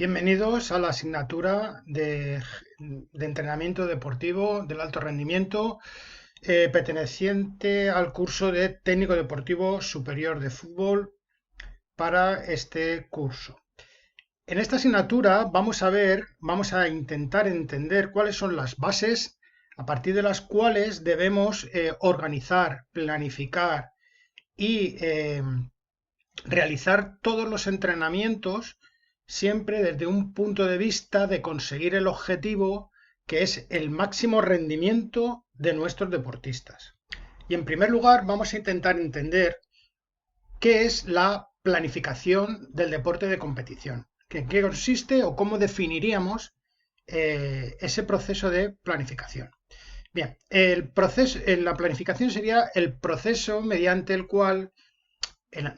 Bienvenidos a la asignatura de entrenamiento deportivo del alto rendimiento perteneciente al curso de técnico deportivo superior de fútbol para este curso. En esta asignatura vamos a intentar entender cuáles son las bases a partir de las cuales debemos organizar, planificar y realizar todos los entrenamientos siempre desde un punto de vista de conseguir el objetivo que es el máximo rendimiento de nuestros deportistas. Y en primer lugar vamos a intentar entender qué es la planificación del deporte de competición, en qué consiste o cómo definiríamos ese proceso de planificación. Bien, la planificación sería el proceso mediante el cual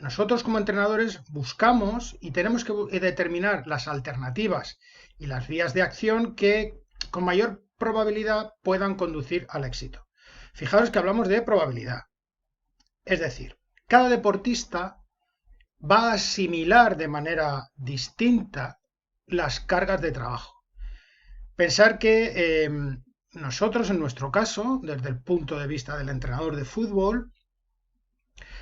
nosotros como entrenadores buscamos y tenemos que determinar las alternativas y las vías de acción que con mayor probabilidad puedan conducir al éxito. Fijaros que hablamos de probabilidad. Es decir, cada deportista va a asimilar de manera distinta las cargas de trabajo. Pensar que nosotros, en nuestro caso, desde el punto de vista del entrenador de fútbol,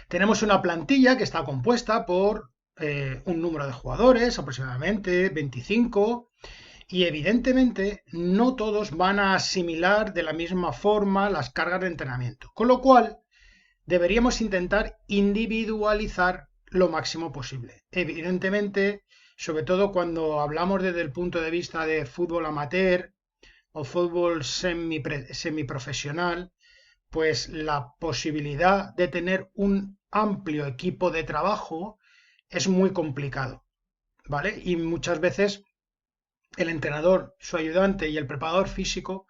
tenemos una plantilla que está compuesta por un número de jugadores, aproximadamente 25, y evidentemente no todos van a asimilar de la misma forma las cargas de entrenamiento, con lo cual deberíamos intentar individualizar lo máximo posible. Evidentemente, sobre todo cuando hablamos desde el punto de vista de fútbol amateur o fútbol semiprofesional, pues la posibilidad de tener un amplio equipo de trabajo es muy complicado, ¿vale? Y muchas veces el entrenador, su ayudante y el preparador físico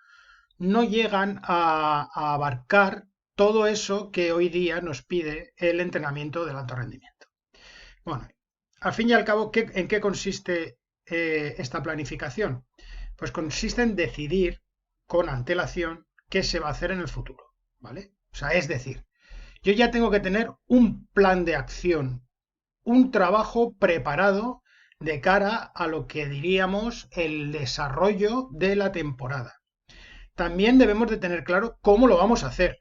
no llegan a abarcar todo eso que hoy día nos pide el entrenamiento del alto rendimiento. Bueno, al fin y al cabo, ¿en qué consiste esta planificación? Pues consiste en decidir con antelación qué se va a hacer en el futuro, ¿vale? O sea, es decir, yo ya tengo que tener un plan de acción, un trabajo preparado de cara a lo que diríamos el desarrollo de la temporada. También debemos de tener claro cómo lo vamos a hacer,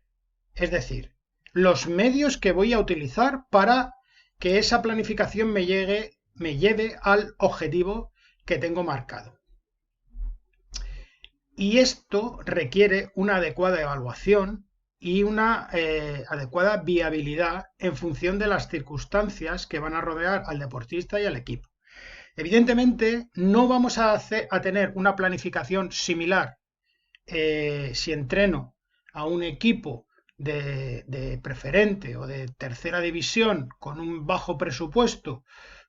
es decir, los medios que voy a utilizar para que esa planificación me lleve al objetivo que tengo marcado. Y esto requiere una adecuada evaluación y una adecuada viabilidad en función de las circunstancias que van a rodear al deportista y al equipo. Evidentemente, no vamos a tener una planificación similar si entreno a un equipo de preferente o de tercera división con un bajo presupuesto,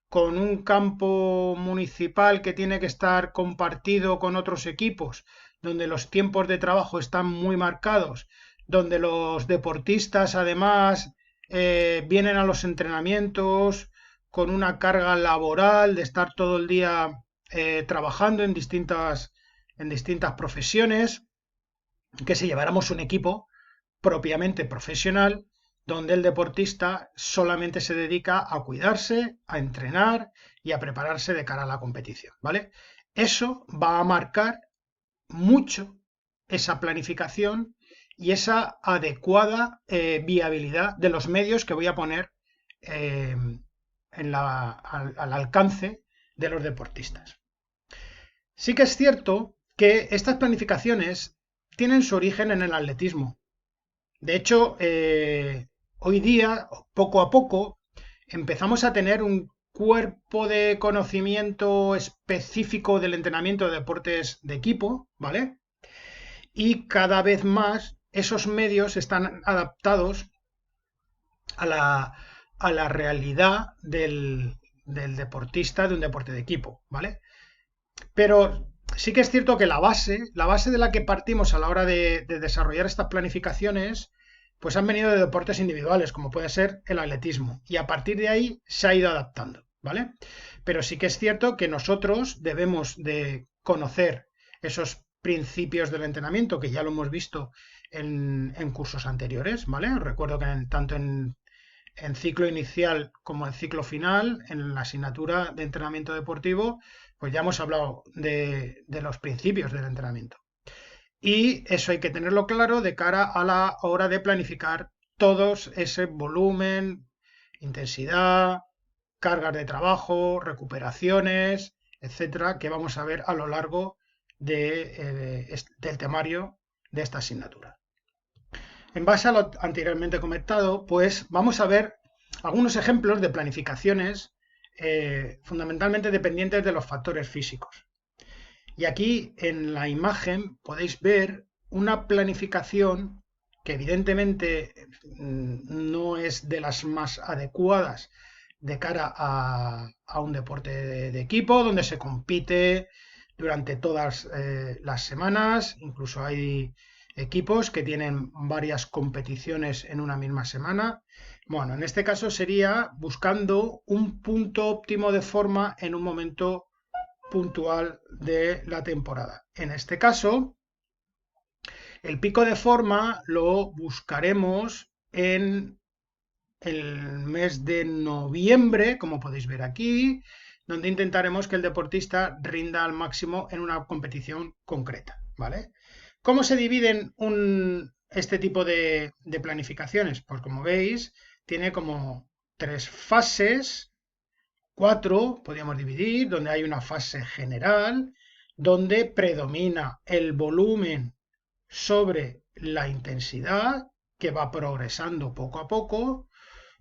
con un campo municipal que tiene que estar compartido con otros equipos, donde los tiempos de trabajo están muy marcados, donde los deportistas además vienen a los entrenamientos con una carga laboral de estar todo el día trabajando en distintas profesiones, que si lleváramos un equipo propiamente profesional, donde el deportista solamente se dedica a cuidarse, a entrenar y a prepararse de cara a la competición, ¿vale? Eso va a marcar mucho esa planificación y esa adecuada viabilidad de los medios que voy a poner al alcance de los deportistas. Sí que es cierto que estas planificaciones tienen su origen en el atletismo. De hecho, hoy día, poco a poco, empezamos a tener un cuerpo de conocimiento específico del entrenamiento de deportes de equipo, ¿vale? Y cada vez más esos medios están adaptados a la realidad del deportista de un deporte de equipo, ¿vale? Pero sí que es cierto que la base de la que partimos a la hora de desarrollar estas planificaciones, pues han venido de deportes individuales, como puede ser el atletismo. Y a partir de ahí se ha ido adaptando, ¿vale? Pero sí que es cierto que nosotros debemos de conocer esos principios del entrenamiento, que ya lo hemos visto en cursos anteriores, ¿vale? Os recuerdo que tanto en en ciclo inicial como en ciclo final, en la asignatura de entrenamiento deportivo, pues ya hemos hablado de los principios del entrenamiento. Y eso hay que tenerlo claro de cara a la hora de planificar todos ese volumen, intensidad, cargas de trabajo, recuperaciones, etcétera, que vamos a ver a lo largo del temario de esta asignatura. En base a lo anteriormente comentado, pues vamos a ver algunos ejemplos de planificaciones fundamentalmente dependientes de los factores físicos. Y aquí en la imagen podéis ver una planificación que evidentemente no es de las más adecuadas de cara a un deporte de equipo donde se compite durante todas las semanas. Incluso hay equipos que tienen varias competiciones en una misma semana. Bueno, en este caso sería buscando un punto óptimo de forma en un momento puntual de la temporada. En este caso, el pico de forma lo buscaremos en el mes de noviembre, como podéis ver aquí, donde intentaremos que el deportista rinda al máximo en una competición concreta, ¿vale? ¿Cómo se dividen este tipo de planificaciones? Pues como veis, tiene como 3 fases, 4 podríamos dividir, donde hay una fase general, donde predomina el volumen sobre la intensidad, que va progresando poco a poco.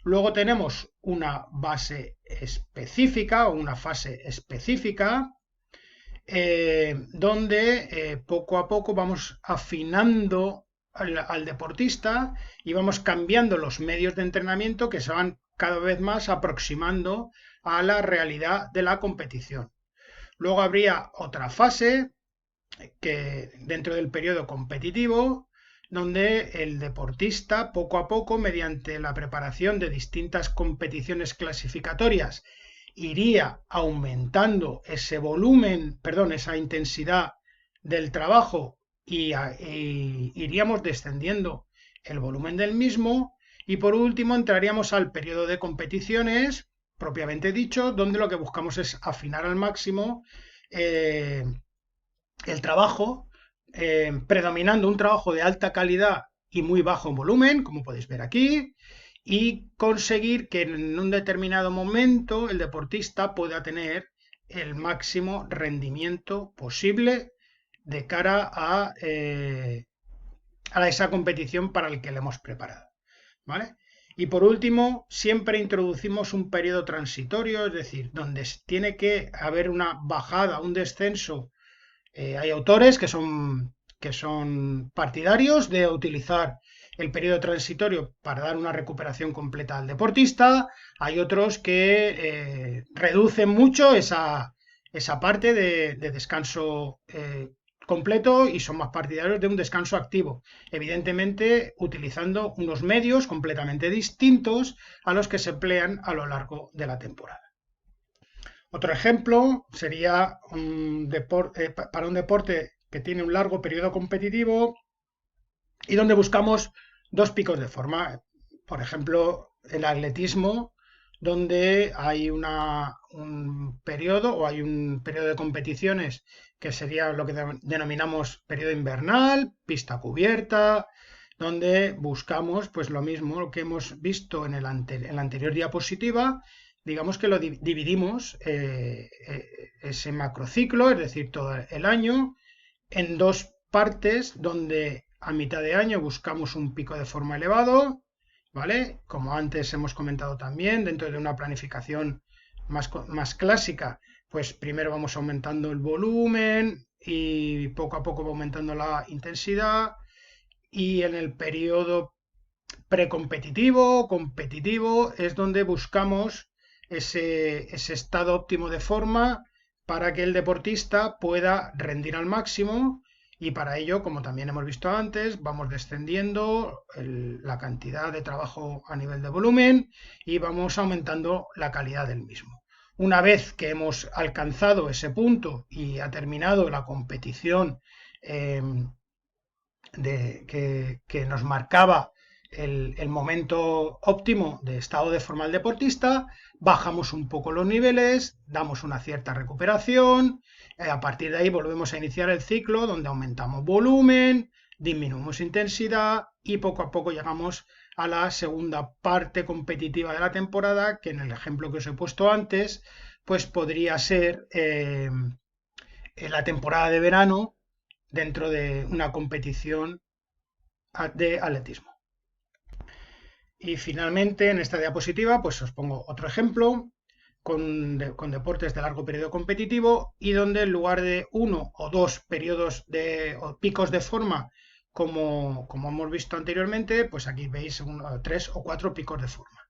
Luego tenemos una base específica o una fase específica, donde poco a poco vamos afinando al deportista y vamos cambiando los medios de entrenamiento que se van cada vez más aproximando a la realidad de la competición. Luego habría otra fase que dentro del periodo competitivo, donde el deportista poco a poco, mediante la preparación de distintas competiciones clasificatorias, iría aumentando ese volumen, perdón, esa intensidad del trabajo y iríamos descendiendo el volumen del mismo. Y por último entraríamos al periodo de competiciones propiamente dicho, donde lo que buscamos es afinar al máximo el trabajo, predominando un trabajo de alta calidad y muy bajo en volumen, como podéis ver aquí, y conseguir que en un determinado momento el deportista pueda tener el máximo rendimiento posible de cara a esa competición para la que le hemos preparado, ¿vale? Y por último, siempre introducimos un periodo transitorio, es decir, donde tiene que haber una bajada, un descenso. Hay autores que son partidarios de utilizar el periodo transitorio para dar una recuperación completa al deportista. Hay otros que reducen mucho esa parte de descanso completo y son más partidarios de un descanso activo, evidentemente utilizando unos medios completamente distintos a los que se emplean a lo largo de la temporada. Otro ejemplo sería para un deporte que tiene un largo periodo competitivo y donde buscamos 2 picos de forma. Por ejemplo, el atletismo, donde hay un periodo o hay un periodo de competiciones que sería lo que denominamos periodo invernal, pista cubierta, donde buscamos pues lo mismo lo que hemos visto en la anterior diapositiva. Digamos que lo dividimos ese macrociclo, es decir, todo el año, en 2 partes donde a mitad de año buscamos un pico de forma elevado, ¿vale? Como antes hemos comentado también, dentro de una planificación más clásica, pues primero vamos aumentando el volumen y poco a poco va aumentando la intensidad, y en el periodo precompetitivo, competitivo, es donde buscamos ese estado óptimo de forma para que el deportista pueda rendir al máximo, y para ello, como también hemos visto antes, vamos descendiendo la cantidad de trabajo a nivel de volumen y vamos aumentando la calidad del mismo. Una vez que hemos alcanzado ese punto y ha terminado la competición que nos marcaba el momento óptimo de estado de forma del deportista, bajamos un poco los niveles, damos una cierta recuperación, a partir de ahí volvemos a iniciar el ciclo donde aumentamos volumen, disminuimos intensidad y poco a poco llegamos a la segunda parte competitiva de la temporada, que en el ejemplo que os he puesto antes, pues podría ser la temporada de verano dentro de una competición de atletismo. Y finalmente, en esta diapositiva, pues os pongo otro ejemplo con deportes de largo periodo competitivo y donde en lugar de uno o dos periodos o picos de forma, como hemos visto anteriormente, pues aquí veis tres o cuatro picos de forma.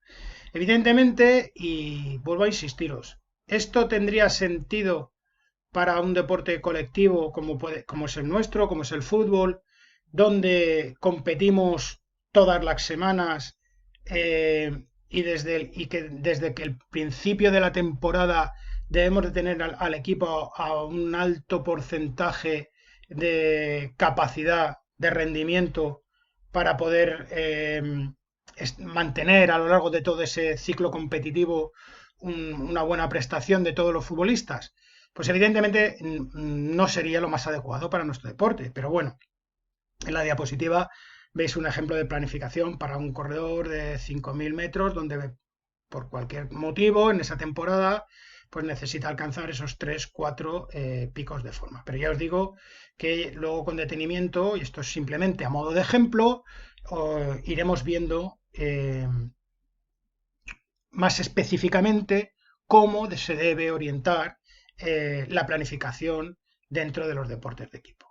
Evidentemente, y vuelvo a insistiros, esto tendría sentido para un deporte colectivo como es el nuestro, como es el fútbol, donde competimos todas las semanas y que desde que el principio de la temporada debemos de tener al equipo a un alto porcentaje de capacidad de rendimiento para poder mantener a lo largo de todo ese ciclo competitivo una buena prestación de todos los futbolistas. Pues evidentemente no sería lo más adecuado para nuestro deporte. Pero bueno, en la diapositiva veis un ejemplo de planificación para un corredor de 5.000 metros donde por cualquier motivo en esa temporada pues necesita alcanzar esos 3-4 picos de forma. Pero ya os digo que luego con detenimiento, y esto es simplemente a modo de ejemplo, iremos viendo más específicamente cómo se debe orientar la planificación dentro de los deportes de equipo.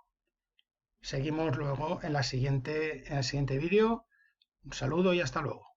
Seguimos luego en el siguiente vídeo. Un saludo y hasta luego.